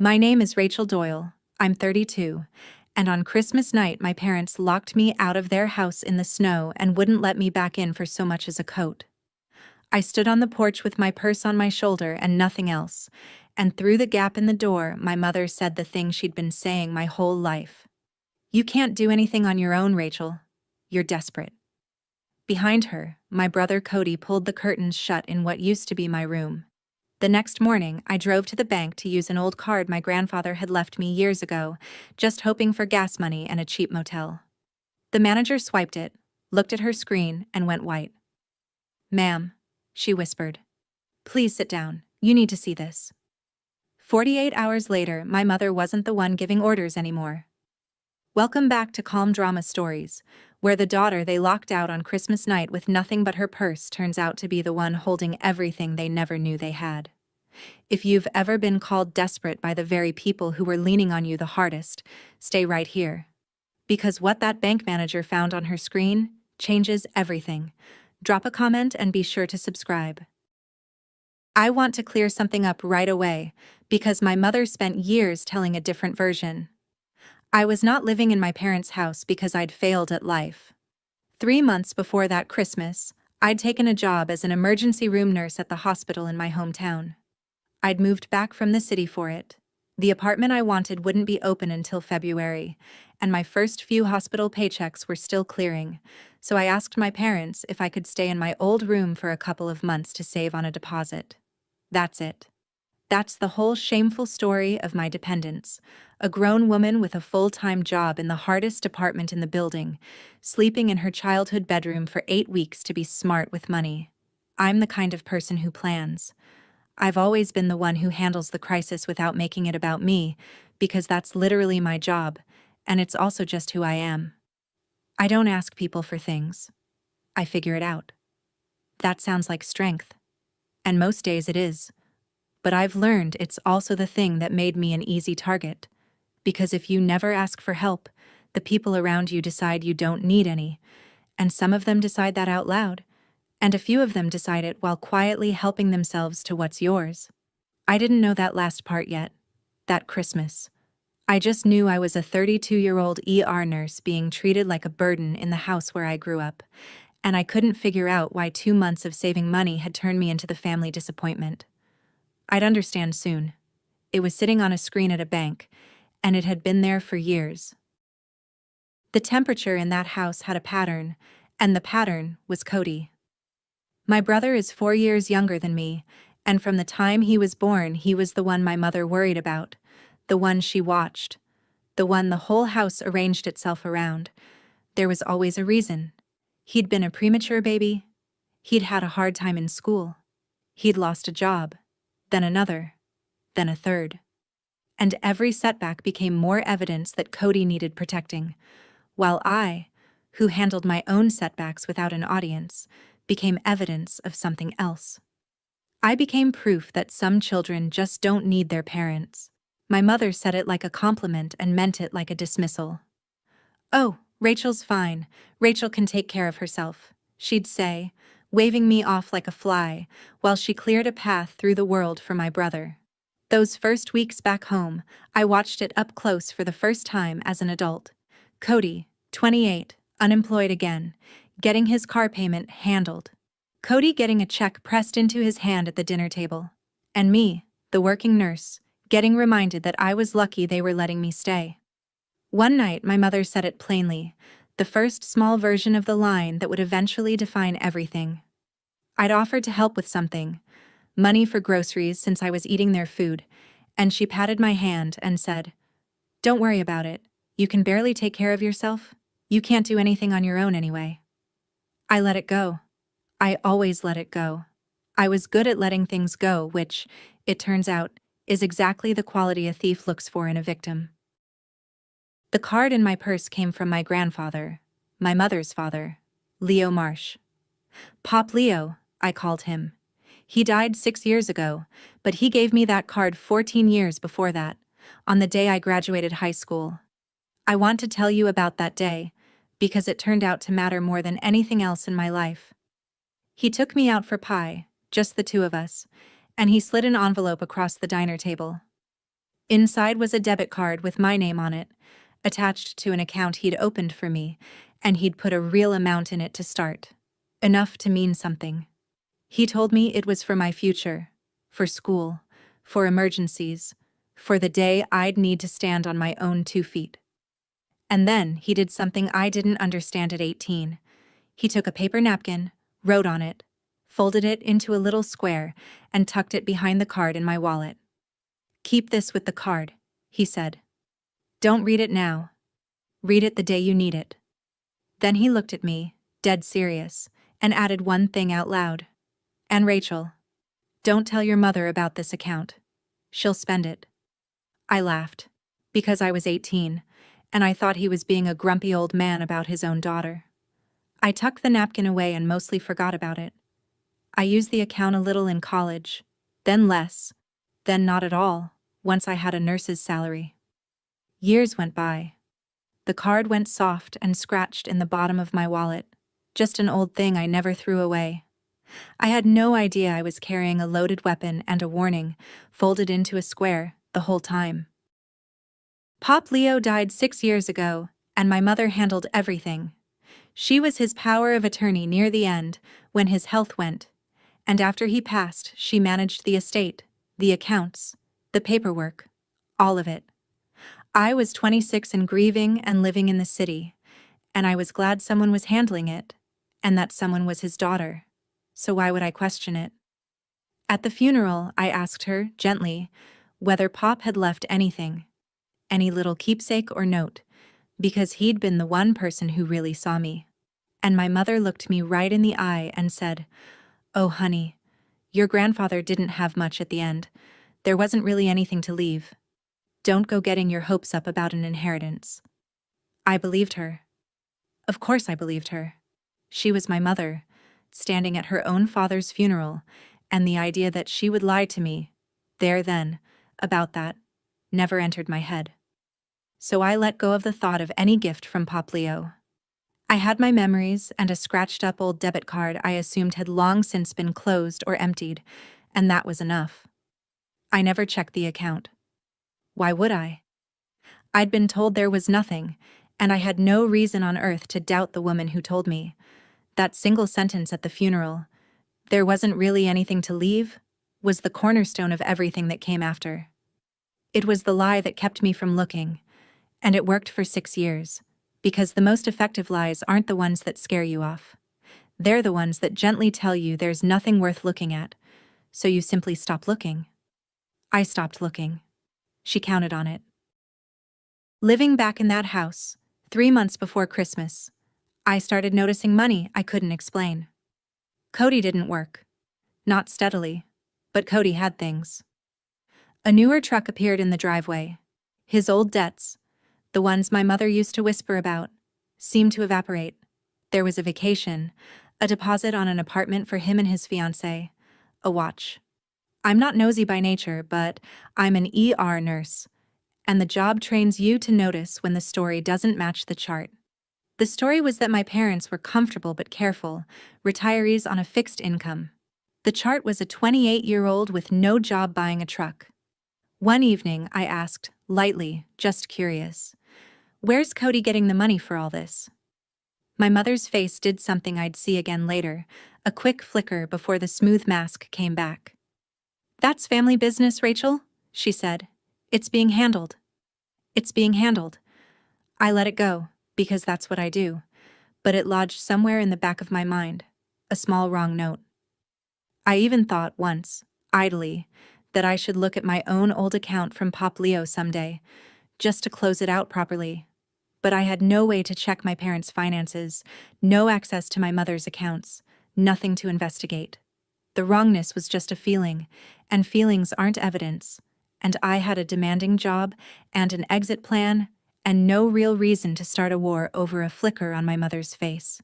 My name is Rachel Doyle. I'm 32, and on Christmas night my parents locked me out of their house in the snow and wouldn't let me back in for so much as a coat. I stood on the porch with my purse on my shoulder and nothing else, and through the gap in the door my mother said the thing she'd been saying my whole life. "You can't do anything on your own, Rachel. You're desperate." Behind her, my brother Cody pulled the curtains shut in what used to be my room. The next morning, I drove to the bank to use an old card my grandfather had left me years ago, just hoping for gas money and a cheap motel. The manager swiped it, looked at her screen, and went white. "Ma'am," she whispered. "Please sit down. You need to see this." 48 hours later, my mother wasn't the one giving orders anymore. Welcome back to Calm Drama Stories, where the daughter they locked out on Christmas night with nothing but her purse turns out to be the one holding everything they never knew they had. If you've ever been called desperate by the very people who were leaning on you the hardest, stay right here. Because what that bank manager found on her screen changes everything. Drop a comment and be sure to subscribe. I want to clear something up right away, because my mother spent years telling a different version. I was not living in my parents' house because I'd failed at life. 3 months before that Christmas, I'd taken a job as an emergency room nurse at the hospital in my hometown. I'd moved back from the city for it. The apartment I wanted wouldn't be open until February, and my first few hospital paychecks were still clearing, so I asked my parents if I could stay in my old room for a couple of months to save on a deposit. That's it. That's the whole shameful story of my dependence. A grown woman with a full-time job in the hardest department in the building, sleeping in her childhood bedroom for 8 weeks to be smart with money. I'm the kind of person who plans. I've always been the one who handles the crisis without making it about me, because that's literally my job, and it's also just who I am. I don't ask people for things. I figure it out. That sounds like strength. And most days it is. But I've learned it's also the thing that made me an easy target. Because if you never ask for help, the people around you decide you don't need any, and some of them decide that out loud, and a few of them decide it while quietly helping themselves to what's yours. I didn't know that last part yet. That Christmas. I just knew I was a 32-year-old ER nurse being treated like a burden in the house where I grew up, and I couldn't figure out why 2 months of saving money had turned me into the family disappointment. I'd understand soon. It was sitting on a screen at a bank, and it had been there for years. The temperature in that house had a pattern, and the pattern was Cody. My brother is 4 years younger than me, and from the time he was born he was the one my mother worried about, the one she watched, the one the whole house arranged itself around. There was always a reason. He'd been a premature baby. He'd had a hard time in school. He'd lost a job. Then another, then a third. And every setback became more evidence that Cody needed protecting, while I, who handled my own setbacks without an audience, became evidence of something else. I became proof that some children just don't need their parents. My mother said it like a compliment and meant it like a dismissal. "Oh, Rachel's fine. Rachel can take care of herself," she'd say, waving me off like a fly, while she cleared a path through the world for my brother. Those first weeks back home, I watched it up close for the first time as an adult. Cody, 28, unemployed again, getting his car payment handled. Cody getting a check pressed into his hand at the dinner table. And me, the working nurse, getting reminded that I was lucky they were letting me stay. One night my mother said it plainly, the first small version of the line that would eventually define everything. I'd offered to help with something, money for groceries since I was eating their food, and she patted my hand and said, "Don't worry about it. You can barely take care of yourself. You can't do anything on your own anyway." I let it go. I always let it go. I was good at letting things go, which, it turns out, is exactly the quality a thief looks for in a victim. The card in my purse came from my grandfather, my mother's father, Leo Marsh. Pop Leo, I called him. He died 6 years ago, but he gave me that card 14 years before that, on the day I graduated high school. I want to tell you about that day, because it turned out to matter more than anything else in my life. He took me out for pie, just the two of us, and he slid an envelope across the diner table. Inside was a debit card with my name on it, attached to an account he'd opened for me, and he'd put a real amount in it to start. Enough to mean something. He told me it was for my future, for school, for emergencies, for the day I'd need to stand on my own 2 feet. And then he did something I didn't understand at 18. He took a paper napkin, wrote on it, folded it into a little square, and tucked it behind the card in my wallet. "Keep this with the card," he said. "Don't read it now. Read it the day you need it." Then he looked at me, dead serious, and added one thing out loud. "And Rachel, don't tell your mother about this account. She'll spend it." I laughed, because I was 18, and I thought he was being a grumpy old man about his own daughter. I tucked the napkin away and mostly forgot about it. I used the account a little in college, then less, then not at all, once I had a nurse's salary. Years went by. The card went soft and scratched in the bottom of my wallet, just an old thing I never threw away. I had no idea I was carrying a loaded weapon and a warning, folded into a square, the whole time. Pop Leo died 6 years ago, and my mother handled everything. She was his power of attorney near the end, when his health went, and after he passed, she managed the estate, the accounts, the paperwork, all of it. I was 26 and grieving and living in the city, and I was glad someone was handling it, and that someone was his daughter, so why would I question it? At the funeral, I asked her, gently, whether Pop had left anything, any little keepsake or note, because he'd been the one person who really saw me. And my mother looked me right in the eye and said, "Oh, honey, your grandfather didn't have much at the end. There wasn't really anything to leave. Don't go getting your hopes up about an inheritance." I believed her. Of course I believed her. She was my mother, standing at her own father's funeral, and the idea that she would lie to me, there then, about that, never entered my head. So I let go of the thought of any gift from Pop Leo. I had my memories and a scratched-up old debit card I assumed had long since been closed or emptied, and that was enough. I never checked the account. Why would I? I'd been told there was nothing, and I had no reason on earth to doubt the woman who told me. That single sentence at the funeral, "There wasn't really anything to leave," was the cornerstone of everything that came after. It was the lie that kept me from looking, and it worked for 6 years, because the most effective lies aren't the ones that scare you off. They're the ones that gently tell you there's nothing worth looking at, so you simply stop looking. I stopped looking. She counted on it. Living back in that house, 3 months before Christmas, I started noticing money I couldn't explain. Cody didn't work. Not steadily, but Cody had things. A newer truck appeared in the driveway. His old debts, the ones my mother used to whisper about, seemed to evaporate. There was a vacation, a deposit on an apartment for him and his fiancée, a watch. I'm not nosy by nature, but I'm an ER nurse, and the job trains you to notice when the story doesn't match the chart. The story was that my parents were comfortable but careful, retirees on a fixed income. The chart was a 28-year-old with no job buying a truck. One evening, I asked, lightly, just curious, "Where's Cody getting the money for all this?" My mother's face did something I'd see again later, a quick flicker before the smooth mask came back. "That's family business, Rachel," she said. "It's being handled." It's being handled. I let it go, because that's what I do, but it lodged somewhere in the back of my mind, a small wrong note. I even thought once, idly, that I should look at my own old account from Pop Leo someday, just to close it out properly. But I had no way to check my parents' finances, no access to my mother's accounts, nothing to investigate. The wrongness was just a feeling, and feelings aren't evidence, and I had a demanding job and an exit plan and no real reason to start a war over a flicker on my mother's face.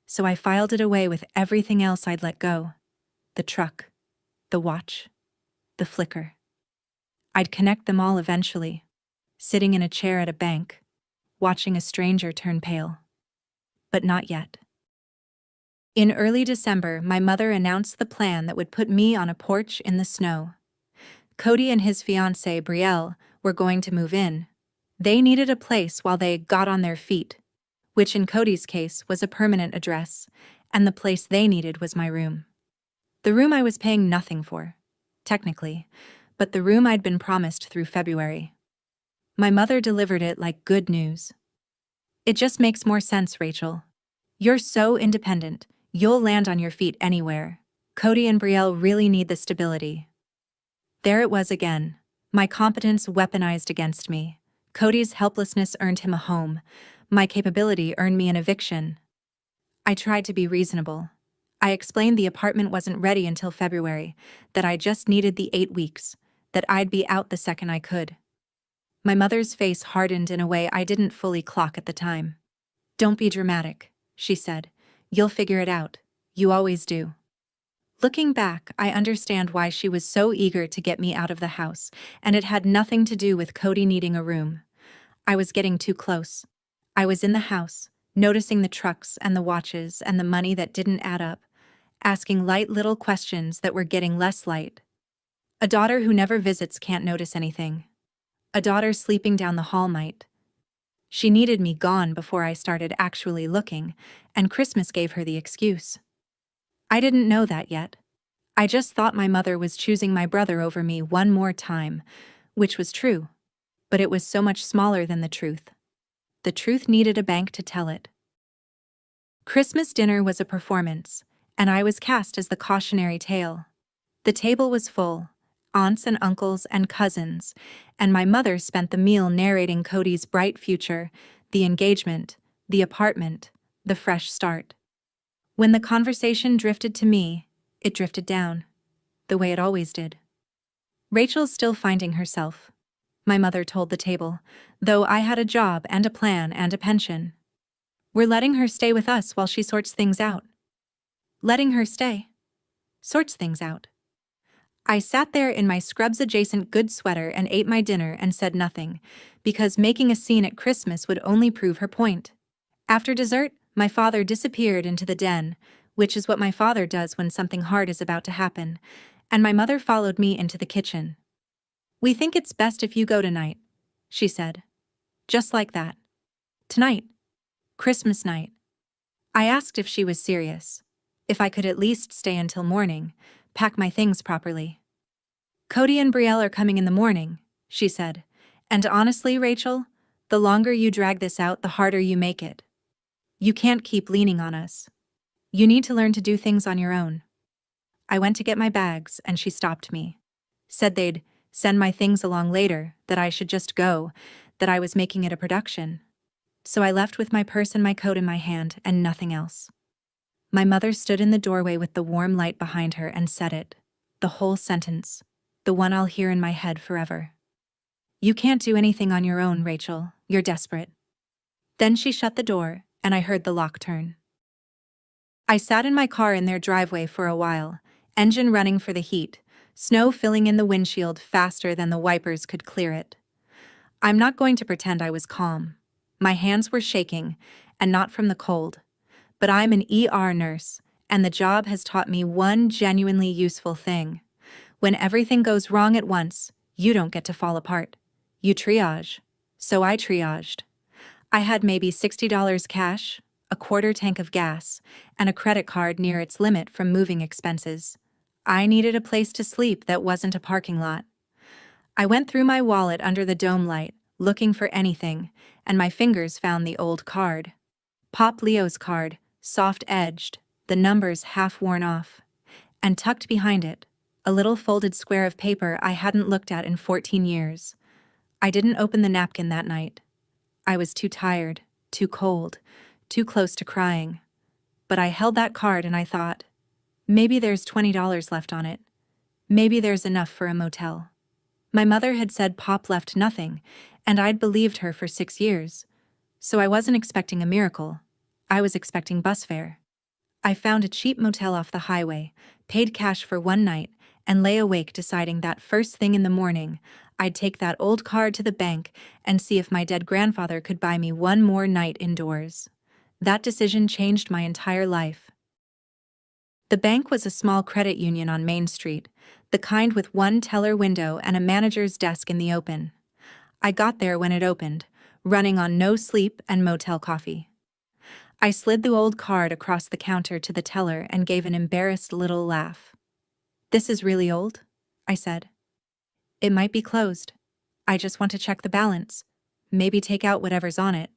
So I filed it away with everything else I'd let go. The truck, the watch, the flicker. I'd connect them all eventually, sitting in a chair at a bank, watching a stranger turn pale. But not yet. In early December, my mother announced the plan that would put me on a porch in the snow. Cody and his fiancée, Brielle, were going to move in. They needed a place while they got on their feet, which in Cody's case was a permanent address, and the place they needed was my room. The room I was paying nothing for, technically, but the room I'd been promised through February. My mother delivered it like good news. "It just makes more sense, Rachel. You're so independent, you'll land on your feet anywhere. Cody and Brielle really need the stability." There it was again, my competence weaponized against me. Cody's helplessness earned him a home. My capability earned me an eviction. I tried to be reasonable. I explained the apartment wasn't ready until February, that I just needed the 8 weeks, that I'd be out the second I could. My mother's face hardened in a way I didn't fully clock at the time. "Don't be dramatic," she said. "You'll figure it out. You always do." Looking back, I understand why she was so eager to get me out of the house, and it had nothing to do with Cody needing a room. I was getting too close. I was in the house, noticing the trucks and the watches and the money that didn't add up, asking light little questions that were getting less light. A daughter who never visits can't notice anything. A daughter sleeping down the hall might. She needed me gone before I started actually looking, and Christmas gave her the excuse. I didn't know that yet. I just thought my mother was choosing my brother over me one more time, which was true. But it was so much smaller than the truth. The truth needed a bank to tell it. Christmas dinner was a performance, and I was cast as the cautionary tale. The table was full, aunts and uncles and cousins, and my mother spent the meal narrating Cody's bright future, the engagement, the apartment, the fresh start. When the conversation drifted to me, it drifted down, the way it always did. "Rachel's still finding herself," my mother told the table, "though I had a job and a plan and a pension. We're letting her stay with us while she sorts things out." Letting her stay? Sorts things out. I sat there in my scrubs-adjacent good sweater and ate my dinner and said nothing, because making a scene at Christmas would only prove her point. After dessert, my father disappeared into the den, which is what my father does when something hard is about to happen, and my mother followed me into the kitchen. "We think it's best if you go tonight," she said. Just like that. Tonight. Christmas night. I asked if she was serious. If I could at least stay until morning, pack my things properly. "Cody and Brielle are coming in the morning," she said. "And honestly, Rachel, the longer you drag this out, the harder you make it. You can't keep leaning on us. You need to learn to do things on your own." I went to get my bags, and she stopped me. Said they'd send my things along later, that I should just go, that I was making it a production. So I left with my purse and my coat in my hand, and nothing else. My mother stood in the doorway with the warm light behind her and said it. The whole sentence. The one I'll hear in my head forever. "You can't do anything on your own, Rachel. You're desperate." Then she shut the door, and I heard the lock turn. I sat in my car in their driveway for a while, engine running for the heat, snow filling in the windshield faster than the wipers could clear it. I'm not going to pretend I was calm. My hands were shaking, and not from the cold. But I'm an ER nurse, and the job has taught me one genuinely useful thing. When everything goes wrong at once, you don't get to fall apart. You triage. So I triaged. I had maybe $60 cash, a quarter tank of gas, and a credit card near its limit from moving expenses. I needed a place to sleep that wasn't a parking lot. I went through my wallet under the dome light, looking for anything, and my fingers found the old card. Pop Leo's card, soft-edged, the numbers half worn off. And tucked behind it, a little folded square of paper I hadn't looked at in 14 years. I didn't open the napkin that night. I was too tired, too cold, too close to crying. But I held that card and I thought, maybe there's $20 left on it. Maybe there's enough for a motel. My mother had said Pop left nothing, and I'd believed her for 6 years. So I wasn't expecting a miracle. I was expecting bus fare. I found a cheap motel off the highway, paid cash for one night, and lay awake deciding that first thing in the morning, I'd take that old card to the bank and see if my dead grandfather could buy me one more night indoors. That decision changed my entire life. The bank was a small credit union on Main Street, the kind with one teller window and a manager's desk in the open. I got there when it opened, running on no sleep and motel coffee. I slid the old card across the counter to the teller and gave an embarrassed little laugh. "This is really old?" I said. "It might be closed. I just want to check the balance. Maybe take out whatever's on it."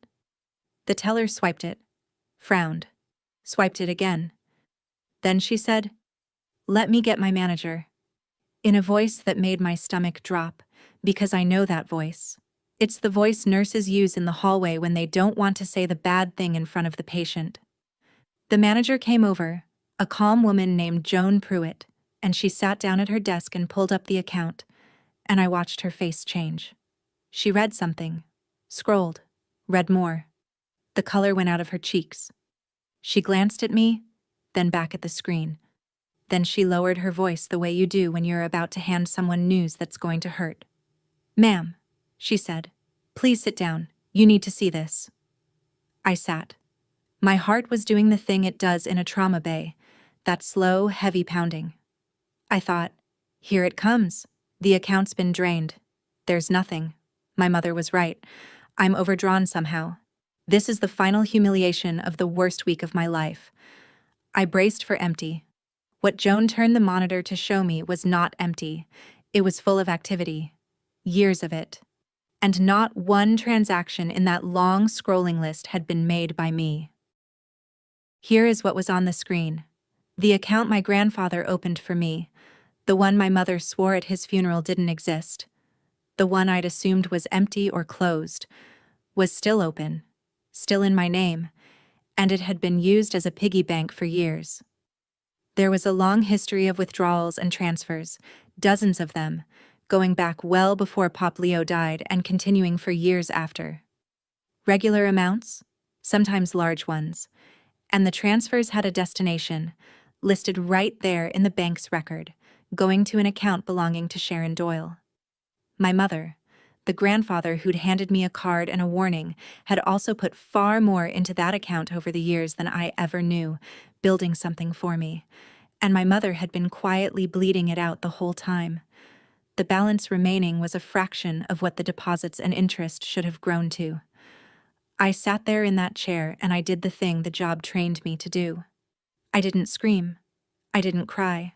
The teller swiped it, frowned, swiped it again. Then she said, "Let me get my manager," in a voice that made my stomach drop, because I know that voice. It's the voice nurses use in the hallway when they don't want to say the bad thing in front of the patient. The manager came over, a calm woman named Joan Pruitt, and she sat down at her desk and pulled up the account, and I watched her face change. She read something, scrolled, read more. The color went out of her cheeks. She glanced at me, then back at the screen. Then she lowered her voice the way you do when you're about to hand someone news that's going to hurt. "Ma'am," she said, "please sit down. You need to see this." I sat. My heart was doing the thing it does in a trauma bay, that slow, heavy pounding. I thought, here it comes. The account's been drained. There's nothing. My mother was right. I'm overdrawn somehow. This is the final humiliation of the worst week of my life. I braced for empty. What Joan turned the monitor to show me was not empty. It was full of activity. Years of it. And not one transaction in that long scrolling list had been made by me. Here is what was on the screen. The account my grandfather opened for me. The one my mother swore at his funeral didn't exist. The one I'd assumed was empty or closed. Was still open. Still in my name. And it had been used as a piggy bank for years. There was a long history of withdrawals and transfers, dozens of them, going back well before Pop Leo died and continuing for years after. Regular amounts, sometimes large ones, and the transfers had a destination, listed right there in the bank's record, going to an account belonging to Sharon Doyle. My mother, the grandfather who'd handed me a card and a warning, had also put far more into that account over the years than I ever knew, building something for me, and my mother had been quietly bleeding it out the whole time. The balance remaining was a fraction of what the deposits and interest should have grown to. I sat there in that chair and I did the thing the job trained me to do. I didn't scream. I didn't cry.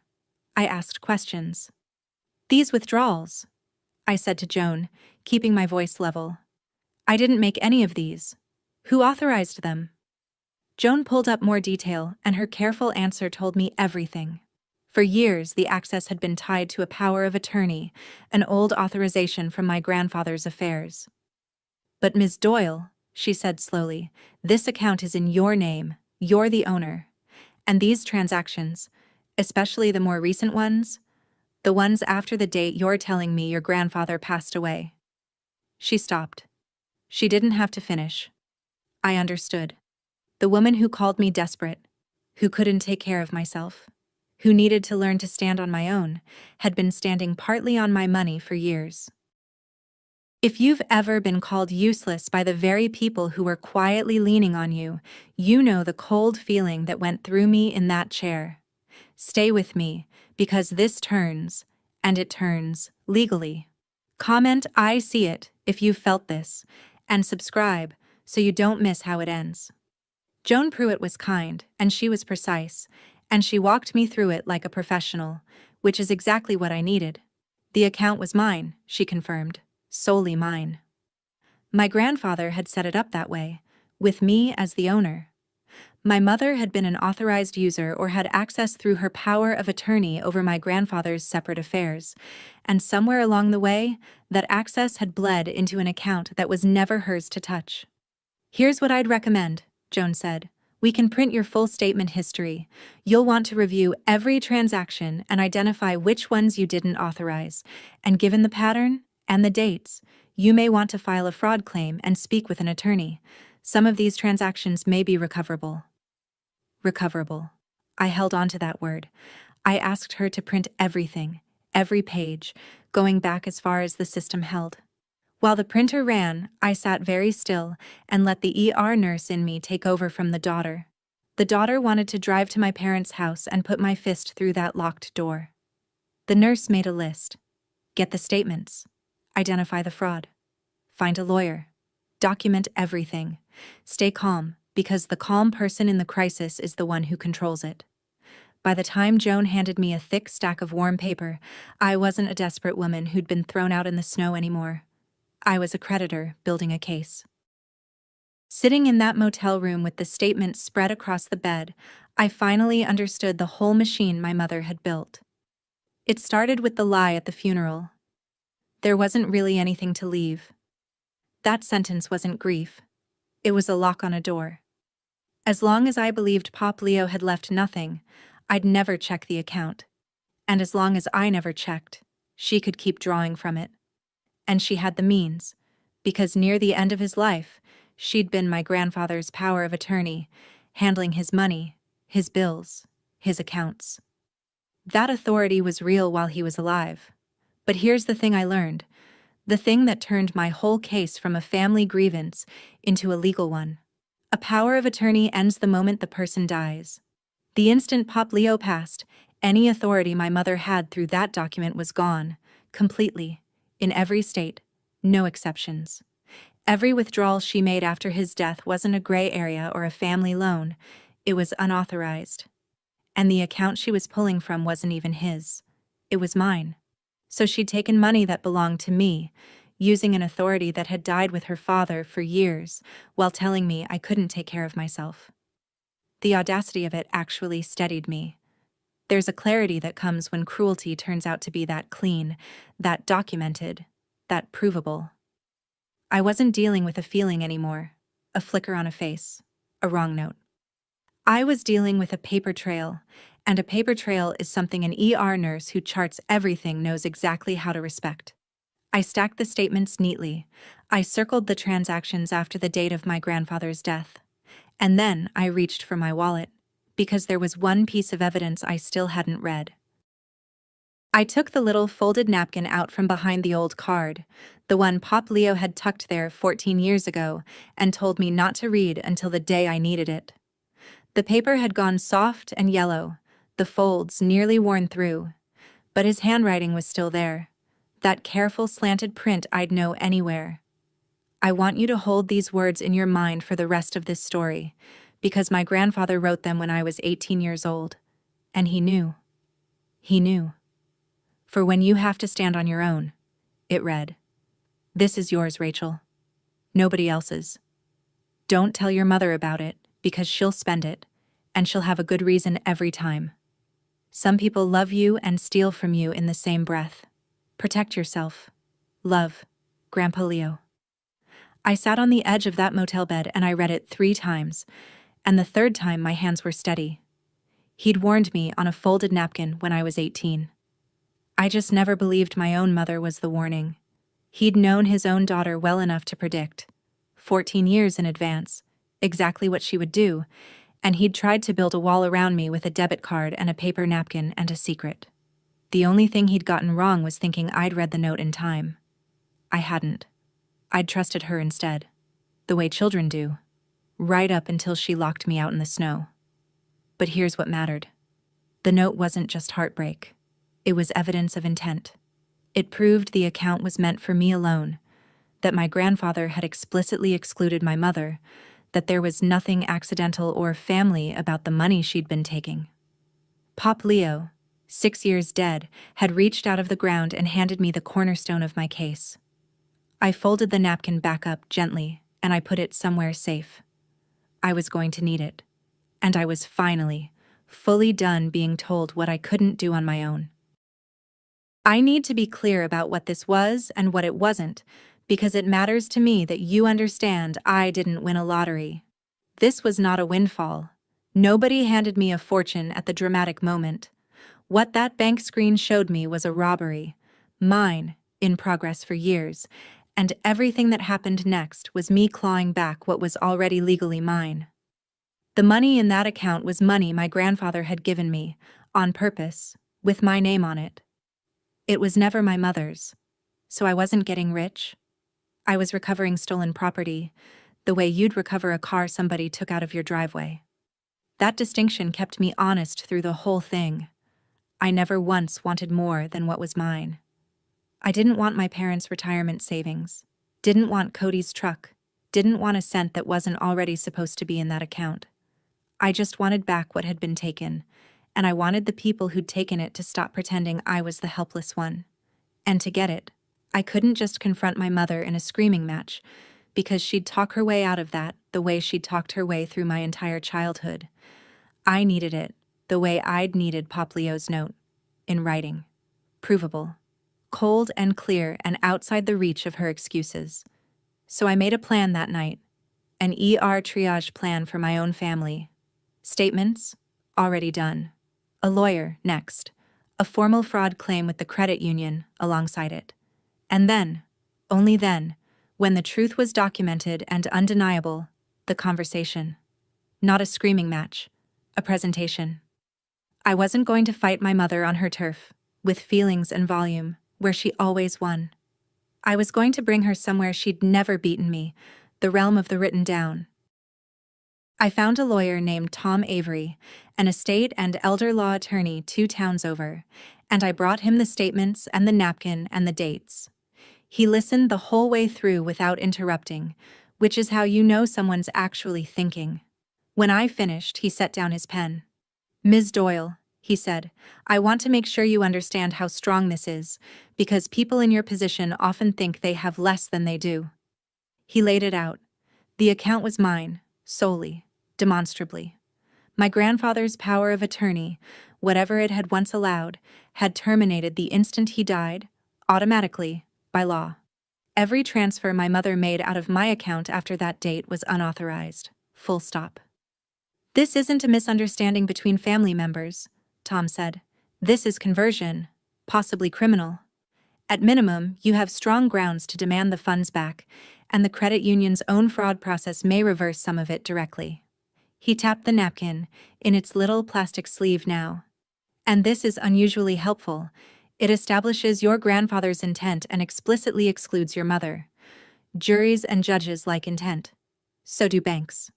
I asked questions. "These withdrawals," I said to Joan, keeping my voice level. "I didn't make any of these. Who authorized them?" Joan pulled up more detail, and her careful answer told me everything. For years, the access had been tied to a power of attorney, an old authorization from my grandfather's affairs. "But Ms. Doyle," she said slowly, "this account is in your name. You're the owner. And these transactions, especially the more recent ones, the ones after the date you're telling me your grandfather passed away." She stopped. She didn't have to finish. I understood. The woman who called me desperate, who couldn't take care of myself, who needed to learn to stand on my own, had been standing partly on my money for years. If you've ever been called useless by the very people who were quietly leaning on you, you know the cold feeling that went through me in that chair. Stay with me, because this turns, and it turns, legally. Comment "I see it" if you've felt this, and subscribe so you don't miss how it ends. Joan Pruitt was kind, and she was precise, and she walked me through it like a professional, which is exactly what I needed. The account was mine, she confirmed, solely mine. My grandfather had set it up that way, with me as the owner. My mother had been an authorized user or had access through her power of attorney over my grandfather's separate affairs, and somewhere along the way, that access had bled into an account that was never hers to touch. "Here's what I'd recommend," Joan said. "We can print your full statement history. You'll want to review every transaction and identify which ones you didn't authorize, and given the pattern and the dates, you may want to file a fraud claim and speak with an attorney. Some of these transactions may be recoverable." Recoverable. I held on to that word. I asked her to print everything, every page, going back as far as the system held. While the printer ran, I sat very still and let the ER nurse in me take over from the daughter. The daughter wanted to drive to my parents' house and put my fist through that locked door. The nurse made a list. Get the statements. Identify the fraud. Find a lawyer. Document everything. Stay calm, because the calm person in the crisis is the one who controls it. By the time Joan handed me a thick stack of warm paper, I wasn't a desperate woman who'd been thrown out in the snow anymore. I was a creditor building a case. Sitting in that motel room with the statement spread across the bed, I finally understood the whole machine my mother had built. It started with the lie at the funeral. There wasn't really anything to leave. That sentence wasn't grief. It was a lock on a door. As long as I believed Pop Leo had left nothing, I'd never check the account. And as long as I never checked, she could keep drawing from it. And she had the means, because near the end of his life, she'd been my grandfather's power of attorney, handling his money, his bills, his accounts. That authority was real while he was alive. But here's the thing I learned, the thing that turned my whole case from a family grievance into a legal one. A power of attorney ends the moment the person dies. The instant Pop Leo passed, any authority my mother had through that document was gone, completely, in every state, no exceptions. Every withdrawal she made after his death wasn't a gray area or a family loan, it was unauthorized. And the account she was pulling from wasn't even his. It was mine. So she'd taken money that belonged to me, using an authority that had died with her father for years, while telling me I couldn't take care of myself. The audacity of it actually steadied me. There's a clarity that comes when cruelty turns out to be that clean, that documented, that provable. I wasn't dealing with a feeling anymore, a flicker on a face, a wrong note. I was dealing with a paper trail, and a paper trail is something an ER nurse who charts everything knows exactly how to respect. I stacked the statements neatly. I circled the transactions after the date of my grandfather's death. And then I reached for my wallet, because there was one piece of evidence I still hadn't read. I took the little folded napkin out from behind the old card, the one Pop Leo had tucked there 14 years ago and told me not to read until the day I needed it. The paper had gone soft and yellow, the folds nearly worn through, but his handwriting was still there, that careful slanted print I'd know anywhere. I want you to hold these words in your mind for the rest of this story, because my grandfather wrote them when I was 18 years old, and he knew. He knew. For when you have to stand on your own, it read, "This is yours, Rachel. Nobody else's. Don't tell your mother about it, because she'll spend it, and she'll have a good reason every time. Some people love you and steal from you in the same breath. Protect yourself. Love, Grandpa Leo." I sat on the edge of that motel bed and I read it 3 times, and the third time my hands were steady. He'd warned me on a folded napkin when I was 18. I just never believed my own mother was the warning. He'd known his own daughter well enough to predict, 14 years in advance, exactly what she would do, and he'd tried to build a wall around me with a debit card and a paper napkin and a secret. The only thing he'd gotten wrong was thinking I'd read the note in time. I hadn't. I'd trusted her instead, the way children do, right up until she locked me out in the snow. But here's what mattered. The note wasn't just heartbreak. It was evidence of intent. It proved the account was meant for me alone, that my grandfather had explicitly excluded my mother, that there was nothing accidental or family about the money she'd been taking. Pop Leo, 6 years dead, had reached out of the ground and handed me the cornerstone of my case. I folded the napkin back up gently, and I put it somewhere safe. I was going to need it, and I was finally, fully done being told what I couldn't do on my own. I need to be clear about what this was and what it wasn't, because it matters to me that you understand I didn't win a lottery. This was not a windfall. Nobody handed me a fortune at the dramatic moment. What that bank screen showed me was a robbery, mine, in progress for years, and everything that happened next was me clawing back what was already legally mine. The money in that account was money my grandfather had given me, on purpose, with my name on it. It was never my mother's, so I wasn't getting rich. I was recovering stolen property, the way you'd recover a car somebody took out of your driveway. That distinction kept me honest through the whole thing. I never once wanted more than what was mine. I didn't want my parents' retirement savings, Didn't want Cody's truck. Didn't want a cent that wasn't already supposed to be in that account. I just wanted back what had been taken, and I wanted the people who'd taken it to stop pretending I was the helpless one. And to get it, I couldn't just confront my mother in a screaming match, because she'd talk her way out of that the way she'd talked her way through my entire childhood. I needed it, the way I'd needed Pop Leo's note, in writing. Provable. Cold and clear and outside the reach of her excuses. So I made a plan that night, an ER triage plan for my own family. Statements? Already done. A lawyer, next. A formal fraud claim with the credit union, alongside it. And then, only then, when the truth was documented and undeniable, the conversation. Not a screaming match. A presentation. I wasn't going to fight my mother on her turf, with feelings and volume, where she always won. I was going to bring her somewhere she'd never beaten me, the realm of the written down. I found a lawyer named Tom Avery, an estate and elder law attorney 2 towns over, and I brought him the statements and the napkin and the dates. He listened the whole way through without interrupting, which is how you know someone's actually thinking. When I finished, he set down his pen. "Ms. Doyle," he said, "I want to make sure you understand how strong this is, because people in your position often think they have less than they do." He laid it out. The account was mine, solely, demonstrably. My grandfather's power of attorney, whatever it had once allowed, had terminated the instant he died, automatically, by law. Every transfer my mother made out of my account after that date was unauthorized. Full stop. "This isn't a misunderstanding between family members," Tom said. "This is conversion, possibly criminal. At minimum, you have strong grounds to demand the funds back, and the credit union's own fraud process may reverse some of it directly." He tapped the napkin, in its little plastic sleeve now. "And this is unusually helpful. It establishes your grandfather's intent and explicitly excludes your mother. Juries and judges like intent. So do banks."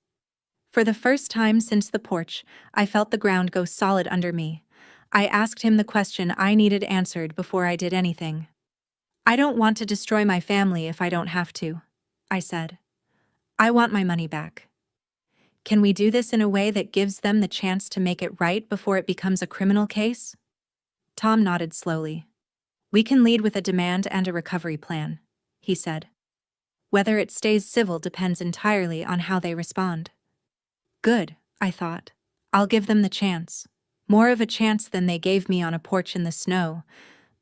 For the first time since the porch, I felt the ground go solid under me. I asked him the question I needed answered before I did anything. "I don't want to destroy my family if I don't have to," I said. "I want my money back. Can we do this in a way that gives them the chance to make it right before it becomes a criminal case?" Tom nodded slowly. "We can lead with a demand and a recovery plan," he said. "Whether it stays civil depends entirely on how they respond." Good, I thought. I'll give them the chance. More of a chance than they gave me on a porch in the snow,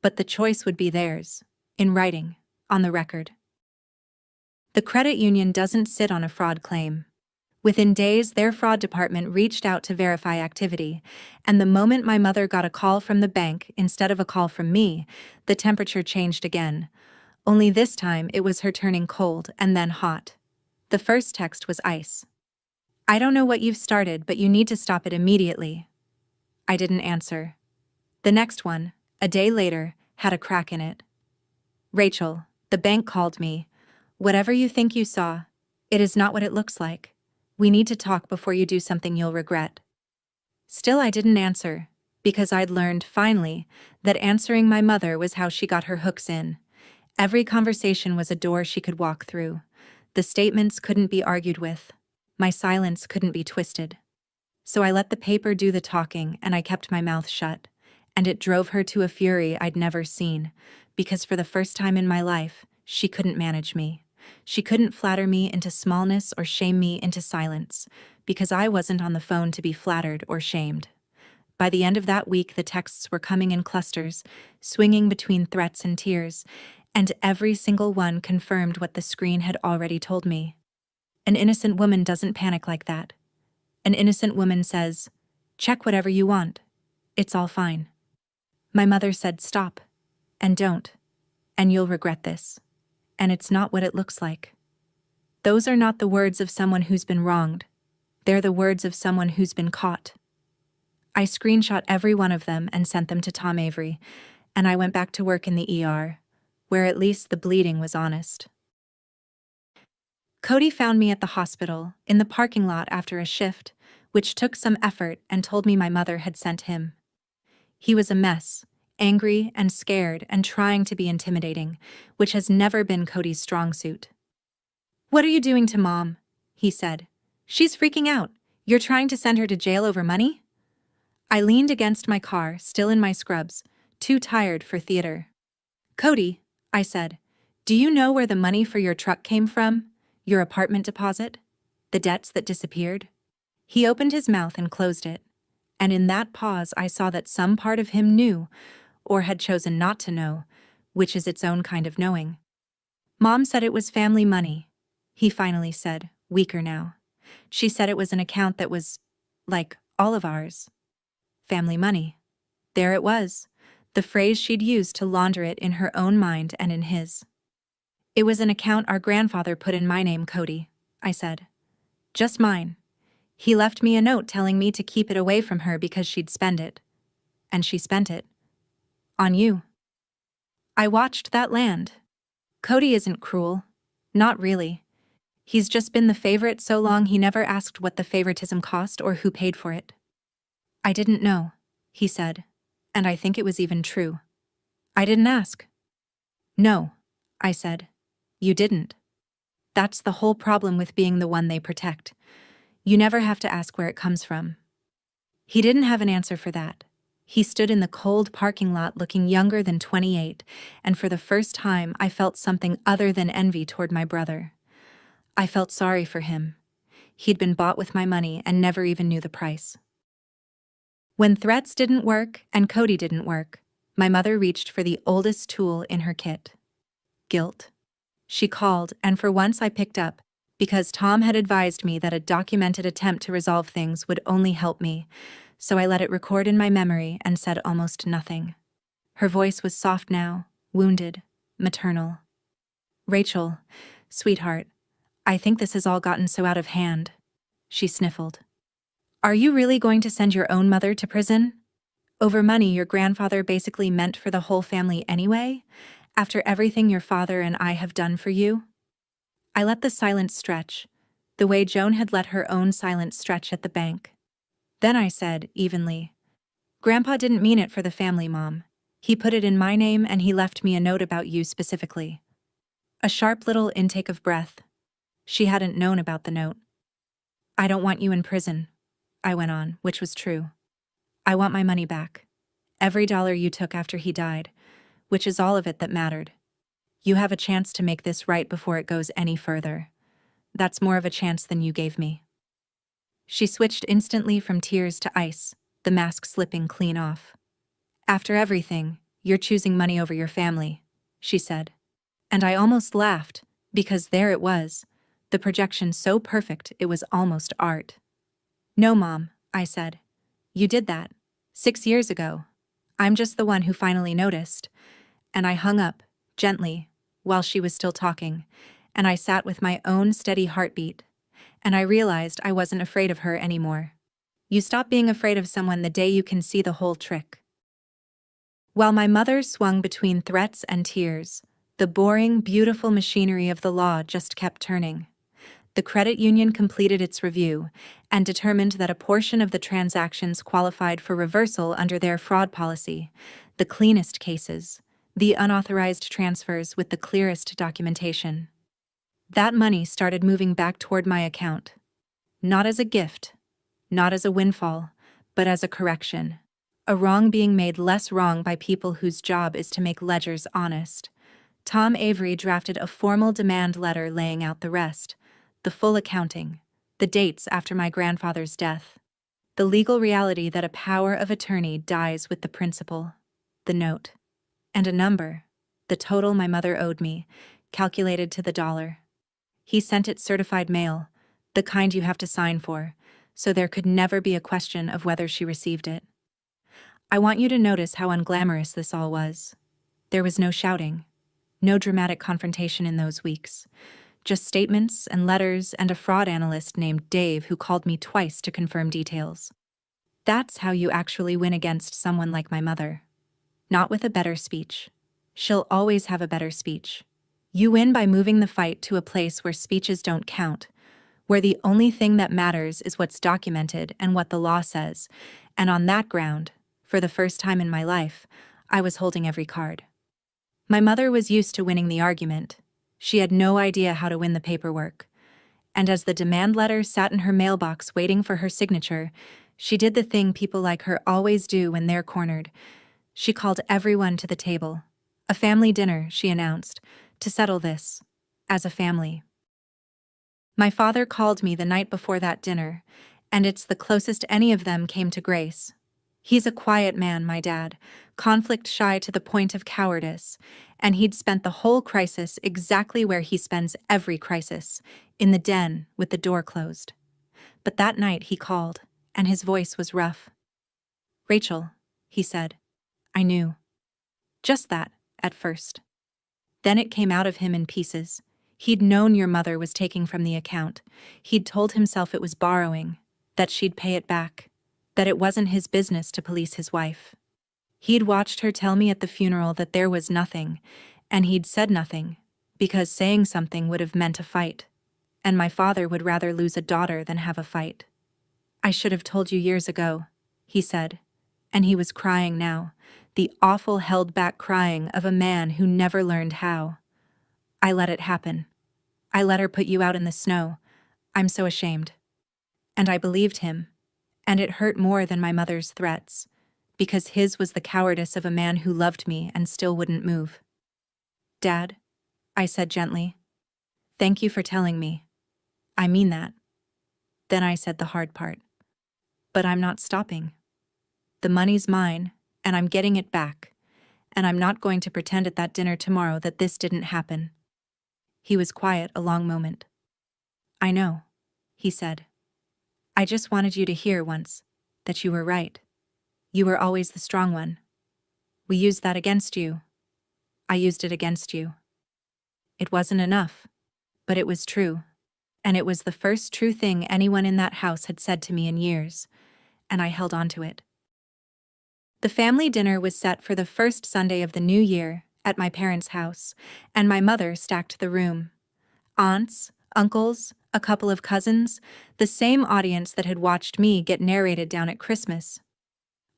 but the choice would be theirs, in writing, on the record. The credit union doesn't sit on a fraud claim. Within days, their fraud department reached out to verify activity, and the moment my mother got a call from the bank instead of a call from me, the temperature changed again. Only this time it was her turning cold and then hot. The first text was ice. "I don't know what you've started, but you need to stop it immediately." I didn't answer. The next one, a day later, had a crack in it. "Rachel, the bank called me. Whatever you think you saw, it is not what it looks like. We need to talk before you do something you'll regret." Still I didn't answer, because I'd learned, finally, that answering my mother was how she got her hooks in. Every conversation was a door she could walk through. The statements couldn't be argued with. My silence couldn't be twisted. So I let the paper do the talking and I kept my mouth shut. And it drove her to a fury I'd never seen, because for the first time in my life, she couldn't manage me. She couldn't flatter me into smallness or shame me into silence, because I wasn't on the phone to be flattered or shamed. By the end of that week, the texts were coming in clusters, swinging between threats and tears, and every single one confirmed what the screen had already told me. An innocent woman doesn't panic like that. An innocent woman says, "Check whatever you want. It's all fine." My mother said, "Stop. And don't. And you'll regret this. And it's not what it looks like." Those are not the words of someone who's been wronged. They're the words of someone who's been caught. I screenshot every one of them and sent them to Tom Avery, and I went back to work in the ER, where at least the bleeding was honest. Cody found me at the hospital, in the parking lot after a shift, which took some effort, and told me my mother had sent him. He was a mess, angry and scared and trying to be intimidating, which has never been Cody's strong suit. "What are you doing to Mom?" he said. "She's freaking out. You're trying to send her to jail over money?" I leaned against my car, still in my scrubs, too tired for theater. "Cody," I said, "do you know where the money for your truck came from? Your apartment deposit? The debts that disappeared?" He opened his mouth and closed it, and in that pause I saw that some part of him knew, or had chosen not to know, which is its own kind of knowing. "Mom said it was family money," he finally said, weaker now. "She said it was an account that was, like, all of ours. Family money." There it was, the phrase she'd used to launder it in her own mind and in his. "It was an account our grandfather put in my name, Cody," I said. "Just mine. He left me a note telling me to keep it away from her because she'd spend it. And she spent it. On you." I watched that land. Cody isn't cruel. Not really. He's just been the favorite so long he never asked what the favoritism cost or who paid for it. "I didn't know," he said, and I think it was even true. "I didn't ask." "No," I said. "You didn't. That's the whole problem with being the one they protect. You never have to ask where it comes from." He didn't have an answer for that. He stood in the cold parking lot looking younger than 28, and for the first time I felt something other than envy toward my brother. I felt sorry for him. He'd been bought with my money and never even knew the price. When threats didn't work and Cody didn't work, my mother reached for the oldest tool in her kit. Guilt. She called, and for once I picked up, because Tom had advised me that a documented attempt to resolve things would only help me, so I let it record in my memory and said almost nothing. Her voice was soft now, wounded, maternal. "Rachel, sweetheart, I think this has all gotten so out of hand," she sniffled. "Are you really going to send your own mother to prison? Over money your grandfather basically meant for the whole family anyway, after everything your father and I have done for you?" I let the silence stretch, the way Joan had let her own silence stretch at the bank. Then I said, evenly, "Grandpa didn't mean it for the family, Mom. He put it in my name and he left me a note about you specifically." A sharp little intake of breath. She hadn't known about the note. "I don't want you in prison," I went on, which was true. "I want my money back. Every dollar you took after he died, which is all of it that mattered. You have a chance to make this right before it goes any further. That's more of a chance than you gave me." She switched instantly from tears to ice, the mask slipping clean off. "After everything, you're choosing money over your family," she said. And I almost laughed, because there it was, the projection so perfect it was almost art. "No, Mom," I said. "You did that 6 years ago. I'm just the one who finally noticed." And I hung up, gently, while she was still talking, and I sat with my own steady heartbeat, and I realized I wasn't afraid of her anymore. You stop being afraid of someone the day you can see the whole trick. While my mother swung between threats and tears, the boring, beautiful machinery of the law just kept turning. The credit union completed its review and determined that a portion of the transactions qualified for reversal under their fraud policy, the cleanest cases, the unauthorized transfers with the clearest documentation. That money started moving back toward my account. Not as a gift, not as a windfall, but as a correction. A wrong being made less wrong by people whose job is to make ledgers honest. Tom Avery drafted a formal demand letter laying out the rest, the full accounting, the dates after my grandfather's death, the legal reality that a power of attorney dies with the principal, the note, and a number, the total my mother owed me, calculated to the dollar. He sent it certified mail, the kind you have to sign for, so there could never be a question of whether she received it. I want you to notice how unglamorous this all was. There was no shouting, no dramatic confrontation in those weeks. Just statements and letters and a fraud analyst named Dave who called me twice to confirm details. That's how you actually win against someone like my mother. Not with a better speech. She'll always have a better speech. You win by moving the fight to a place where speeches don't count, where the only thing that matters is what's documented and what the law says, and on that ground, for the first time in my life, I was holding every card. My mother was used to winning the argument. She had no idea how to win the paperwork. And as the demand letter sat in her mailbox waiting for her signature, she did the thing people like her always do when they're cornered. She called everyone to the table. A family dinner, she announced, to settle this. As a family. My father called me the night before that dinner, and it's the closest any of them came to grace. He's a quiet man, my dad, conflict-shy to the point of cowardice, and he'd spent the whole crisis exactly where he spends every crisis, in the den with the door closed. But that night he called, and his voice was rough. "Rachel," he said. I knew. Just that, at first. Then it came out of him in pieces. He'd known your mother was taking from the account. He'd told himself it was borrowing, that she'd pay it back, that it wasn't his business to police his wife. He'd watched her tell me at the funeral that there was nothing, and he'd said nothing, because saying something would have meant a fight, and my father would rather lose a daughter than have a fight. "I should have told you years ago," he said, and he was crying now, the awful held-back crying of a man who never learned how. "I let it happen. I let her put you out in the snow. I'm so ashamed." And I believed him, and it hurt more than my mother's threats, because his was the cowardice of a man who loved me and still wouldn't move. "Dad," I said gently, "thank you for telling me. I mean that." Then I said the hard part. "But I'm not stopping. The money's mine, and I'm getting it back, and I'm not going to pretend at that dinner tomorrow that this didn't happen." He was quiet a long moment. "I know," he said. "I just wanted you to hear once that you were right. You were always the strong one. We used that against you. I used it against you. It wasn't enough, but it was true, and it was the first true thing anyone in that house had said to me in years, and I held on to it." The family dinner was set for the first Sunday of the new year at my parents' house, and my mother stacked the room. Aunts, uncles, a couple of cousins, the same audience that had watched me get narrated down at Christmas.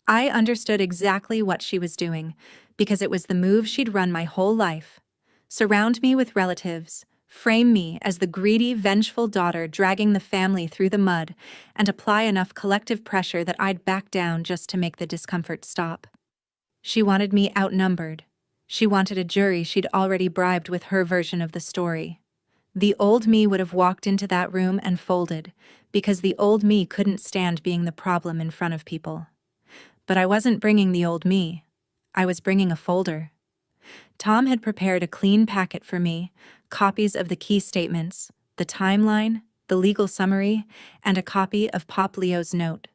I understood exactly what she was doing, because it was the move she'd run my whole life. Surround me with relatives, frame me as the greedy, vengeful daughter dragging the family through the mud, and apply enough collective pressure that I'd back down just to make the discomfort stop. She wanted me outnumbered. She wanted a jury she'd already bribed with her version of the story. The old me would have walked into that room and folded, because the old me couldn't stand being the problem in front of people. But I wasn't bringing the old me. I was bringing a folder. Tom had prepared a clean packet for me, copies of the key statements, the timeline, the legal summary, and a copy of Pop Leo's note.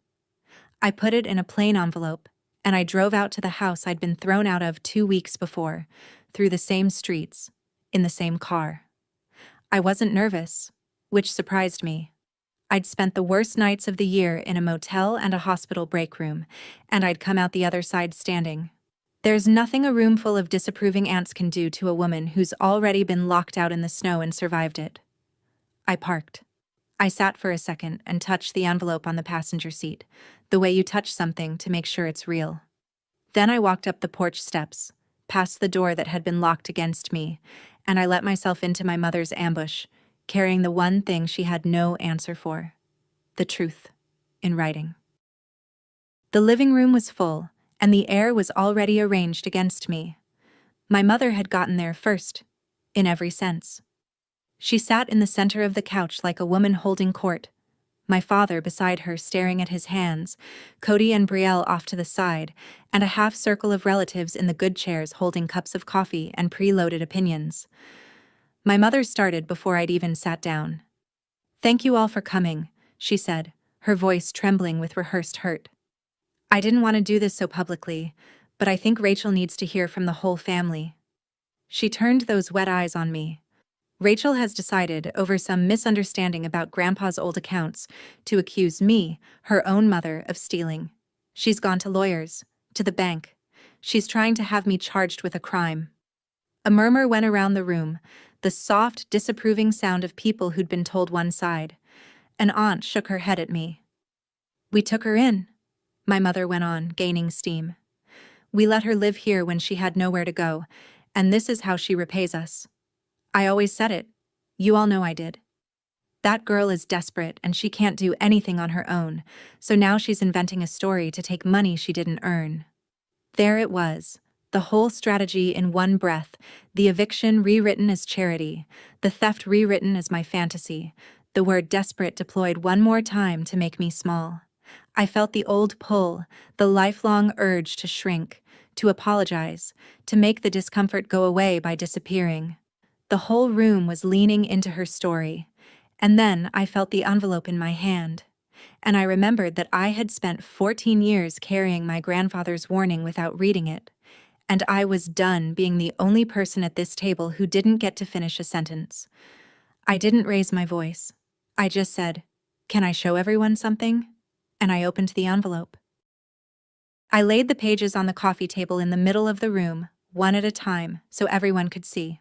I put it in a plain envelope, and I drove out to the house I'd been thrown out of 2 weeks before, through the same streets, in the same car. I wasn't nervous, which surprised me. I'd spent the worst nights of the year in a motel and a hospital break room, and I'd come out the other side standing. There's nothing a room full of disapproving aunts can do to a woman who's already been locked out in the snow and survived it. I parked. I sat for a second and touched the envelope on the passenger seat, the way you touch something to make sure it's real. Then I walked up the porch steps, past the door that had been locked against me, and I let myself into my mother's ambush, carrying the one thing she had no answer for: the truth, in writing. The living room was full, and the air was already arranged against me. My mother had gotten there first, in every sense. She sat in the center of the couch like a woman holding court, my father beside her staring at his hands, Cody and Brielle off to the side, and a half-circle of relatives in the good chairs holding cups of coffee and preloaded opinions. My mother started before I'd even sat down. "Thank you all for coming," she said, her voice trembling with rehearsed hurt. "I didn't want to do this so publicly, but I think Rachel needs to hear from the whole family." She turned those wet eyes on me. "Rachel has decided, over some misunderstanding about Grandpa's old accounts, to accuse me, her own mother, of stealing. She's gone to lawyers, to the bank. She's trying to have me charged with a crime." A murmur went around the room, the soft, disapproving sound of people who'd been told one side. An aunt shook her head at me. "We took her in," my mother went on, gaining steam. "We let her live here when she had nowhere to go, and this is how she repays us." I always said it. You all know I did. That girl is desperate and she can't do anything on her own, so now she's inventing a story to take money she didn't earn. There it was. The whole strategy in one breath, the eviction rewritten as charity, the theft rewritten as my fantasy, the word desperate deployed one more time to make me small. I felt the old pull, the lifelong urge to shrink, to apologize, to make the discomfort go away by disappearing. The whole room was leaning into her story. And then I felt the envelope in my hand. And I remembered that I had spent 14 years carrying my grandfather's warning without reading it. And I was done being the only person at this table who didn't get to finish a sentence. I didn't raise my voice. I just said, "Can I show everyone something?" And I opened the envelope. I laid the pages on the coffee table in the middle of the room, one at a time, so everyone could see.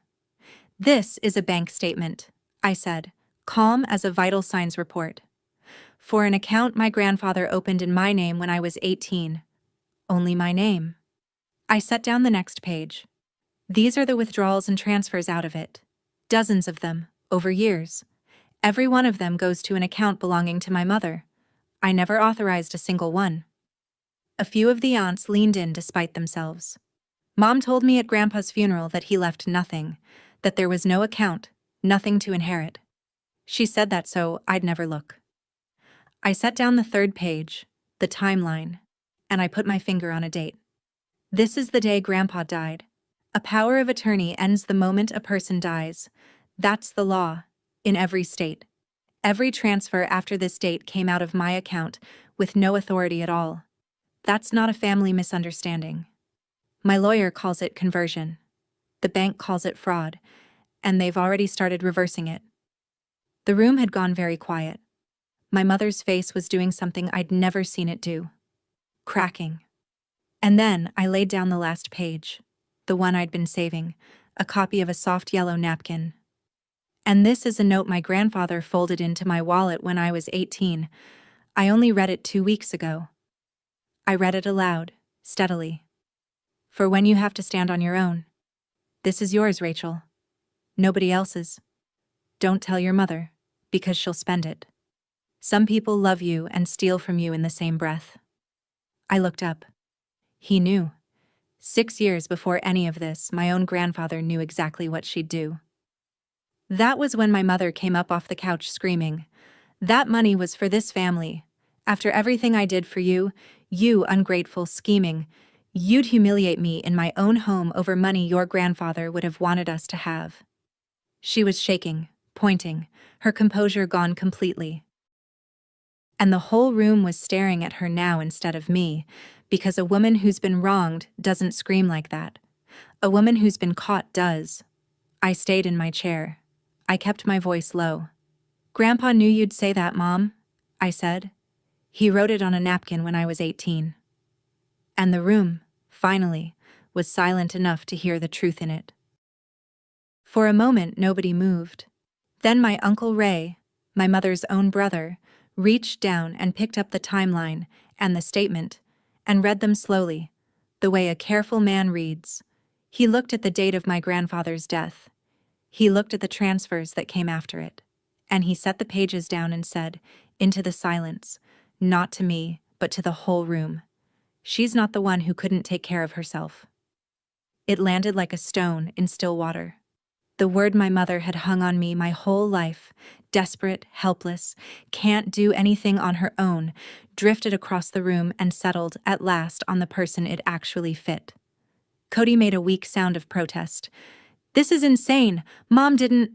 "This is a bank statement," I said, calm as a vital signs report. "For an account my grandfather opened in my name when I was 18. Only my name." I set down the next page. "These are the withdrawals and transfers out of it. Dozens of them, over years. Every one of them goes to an account belonging to my mother. I never authorized a single one." A few of the aunts leaned in despite themselves. "Mom told me at Grandpa's funeral that he left nothing, that there was no account, nothing to inherit. She said that so I'd never look." I set down the third page, the timeline, and I put my finger on a date. "This is the day Grandpa died. A power of attorney ends the moment a person dies. That's the law, in every state. Every transfer after this date came out of my account, with no authority at all. That's not a family misunderstanding. My lawyer calls it conversion. The bank calls it fraud, and they've already started reversing it." The room had gone very quiet. My mother's face was doing something I'd never seen it do. Cracking. And then I laid down the last page, the one I'd been saving, a copy of a soft yellow napkin. "And this is a note my grandfather folded into my wallet when I was 18. I only read it 2 weeks ago." I read it aloud, steadily. "For when you have to stand on your own. This is yours, Rachel. Nobody else's. Don't tell your mother, because she'll spend it. Some people love you and steal from you in the same breath." I looked up. He knew. 6 years before any of this, my own grandfather knew exactly what she'd do. That was when my mother came up off the couch screaming, "That money was for this family. After everything I did for you, you ungrateful, scheming, you'd humiliate me in my own home over money your grandfather would have wanted us to have." She was shaking, pointing, her composure gone completely. And the whole room was staring at her now instead of me, because a woman who's been wronged doesn't scream like that. A woman who's been caught does. I stayed in my chair. I kept my voice low. "Grandpa knew you'd say that, Mom," I said. "He wrote it on a napkin when I was 18. And the room, finally, was silent enough to hear the truth in it. For a moment, nobody moved. Then my Uncle Ray, my mother's own brother, reached down and picked up the timeline and the statement, and read them slowly, the way a careful man reads. He looked at the date of my grandfather's death. He looked at the transfers that came after it. And he set the pages down and said, into the silence, not to me, but to the whole room, "She's not the one who couldn't take care of herself." It landed like a stone in still water. The word my mother had hung on me my whole life, desperate, helpless, can't do anything on her own, drifted across the room and settled, at last, on the person it actually fit. Cody made a weak sound of protest. "This is insane! Mom didn't—"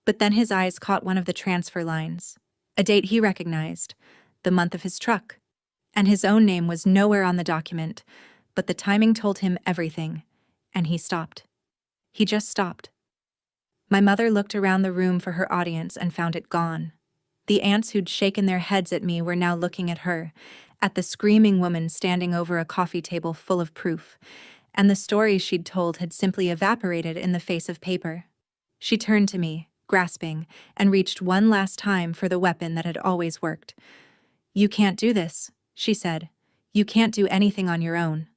But then his eyes caught one of the transfer lines, a date he recognized, the month of his truck. And his own name was nowhere on the document, but the timing told him everything, and he stopped. He just stopped. My mother looked around the room for her audience and found it gone. The aunts who'd shaken their heads at me were now looking at her, at the screaming woman standing over a coffee table full of proof, and the story she'd told had simply evaporated in the face of paper. She turned to me, grasping, and reached one last time for the weapon that had always worked. "You can't do this," she said. "You can't do anything on your own."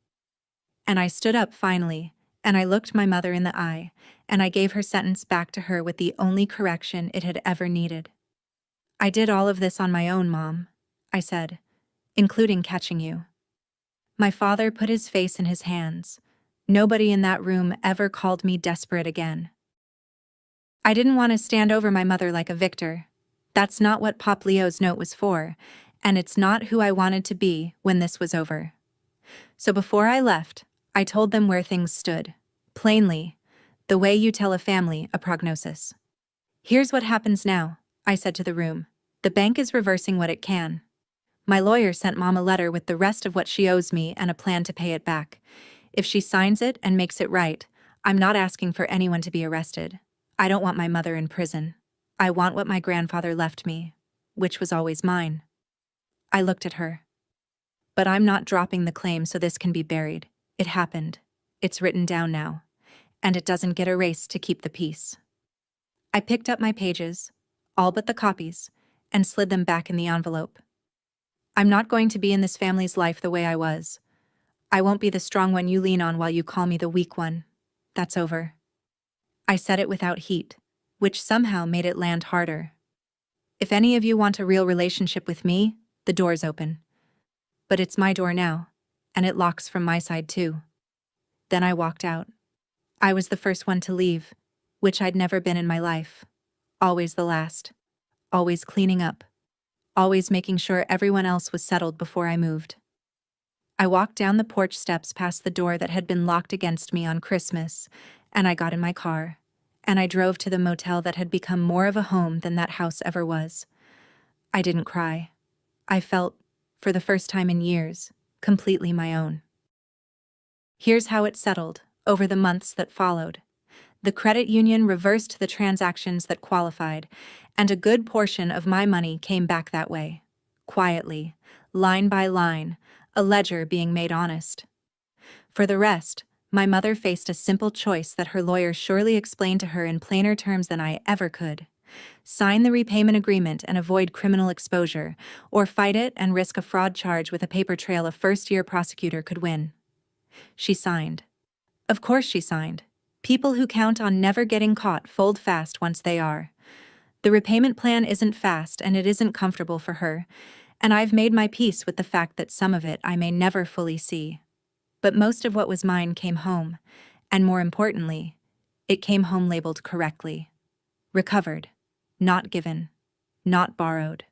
And I stood up finally, and I looked my mother in the eye, and I gave her sentence back to her with the only correction it had ever needed. "I did all of this on my own, Mom," I said, "including catching you." My father put his face in his hands. Nobody in that room ever called me desperate again. I didn't want to stand over my mother like a victor. That's not what Pop Leo's note was for, and it's not who I wanted to be when this was over. So before I left, I told them where things stood. Plainly, the way you tell a family a prognosis. "Here's what happens now," I said to the room. "The bank is reversing what it can. My lawyer sent Mom a letter with the rest of what she owes me and a plan to pay it back. If she signs it and makes it right, I'm not asking for anyone to be arrested. I don't want my mother in prison. I want what my grandfather left me, which was always mine." I looked at her. "But I'm not dropping the claim so this can be buried. It happened. It's written down now. And it doesn't get erased to keep the peace." I picked up my pages, all but the copies, and slid them back in the envelope. "I'm not going to be in this family's life the way I was. I won't be the strong one you lean on while you call me the weak one. That's over." I said it without heat, which somehow made it land harder. "If any of you want a real relationship with me, the door's open. But it's my door now, and it locks from my side too." Then I walked out. I was the first one to leave, which I'd never been in my life. Always the last. Always cleaning up. Always making sure everyone else was settled before I moved. I walked down the porch steps past the door that had been locked against me on Christmas, and I got in my car, and I drove to the motel that had become more of a home than that house ever was. I didn't cry. I felt, for the first time in years, completely my own. Here's how it settled, over the months that followed. The credit union reversed the transactions that qualified, and a good portion of my money came back that way. Quietly, line by line, a ledger being made honest. For the rest, my mother faced a simple choice that her lawyer surely explained to her in plainer terms than I ever could. Sign the repayment agreement and avoid criminal exposure, or fight it and risk a fraud charge with a paper trail a first-year prosecutor could win. She signed. Of course she signed. People who count on never getting caught fold fast once they are. The repayment plan isn't fast and it isn't comfortable for her, and I've made my peace with the fact that some of it I may never fully see. But most of what was mine came home, and more importantly, it came home labeled correctly. Recovered. Not given. Not borrowed.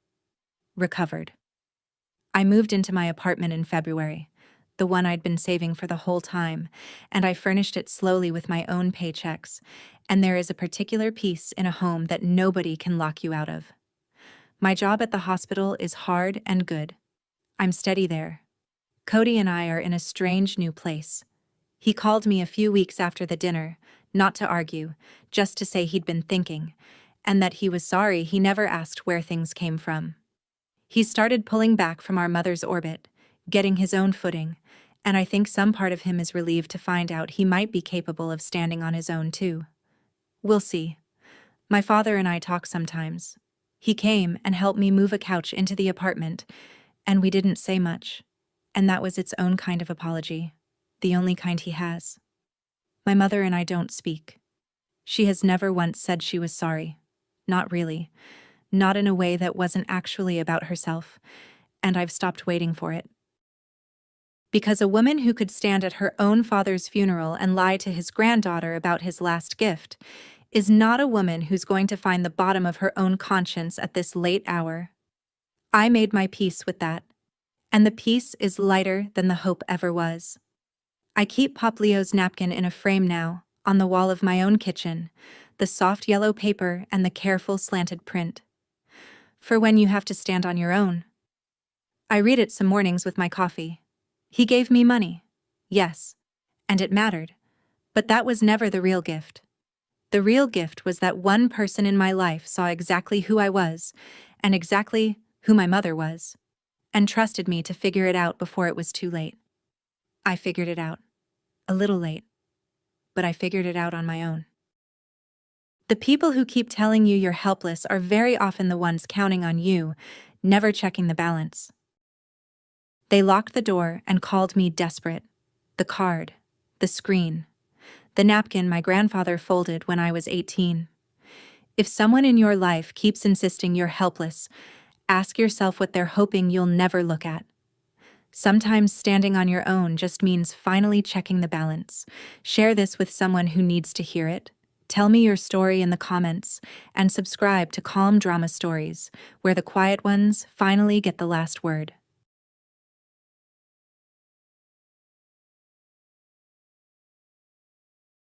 Recovered. I moved into my apartment in February, the one I'd been saving for the whole time, and I furnished it slowly with my own paychecks, and there is a particular peace in a home that nobody can lock you out of. My job at the hospital is hard and good. I'm steady there. Cody and I are in a strange new place. He called me a few weeks after the dinner, not to argue, just to say he'd been thinking, and that he was sorry he never asked where things came from. He started pulling back from our mother's orbit, getting his own footing, and I think some part of him is relieved to find out he might be capable of standing on his own too. We'll see. My father and I talk sometimes. He came and helped me move a couch into the apartment, and we didn't say much, and that was its own kind of apology, the only kind he has. My mother and I don't speak. She has never once said she was sorry. Not really. Not in a way that wasn't actually about herself, and I've stopped waiting for it. Because a woman who could stand at her own father's funeral and lie to his granddaughter about his last gift is not a woman who's going to find the bottom of her own conscience at this late hour. I made my peace with that, and the peace is lighter than the hope ever was. I keep Pop Leo's napkin in a frame now, on the wall of my own kitchen, the soft yellow paper and the careful slanted print. For when you have to stand on your own. I read it some mornings with my coffee. He gave me money. Yes. And it mattered. But that was never the real gift. The real gift was that one person in my life saw exactly who I was, and exactly who my mother was, and trusted me to figure it out before it was too late. I figured it out. A little late. But I figured it out on my own. The people who keep telling you you're helpless are very often the ones counting on you, never checking the balance. They locked the door and called me desperate. The card. The screen. The napkin my grandfather folded when I was 18. If someone in your life keeps insisting you're helpless, ask yourself what they're hoping you'll never look at. Sometimes standing on your own just means finally checking the balance. Share this with someone who needs to hear it. Tell me your story in the comments, and subscribe to Calm Drama Stories, where the quiet ones finally get the last word.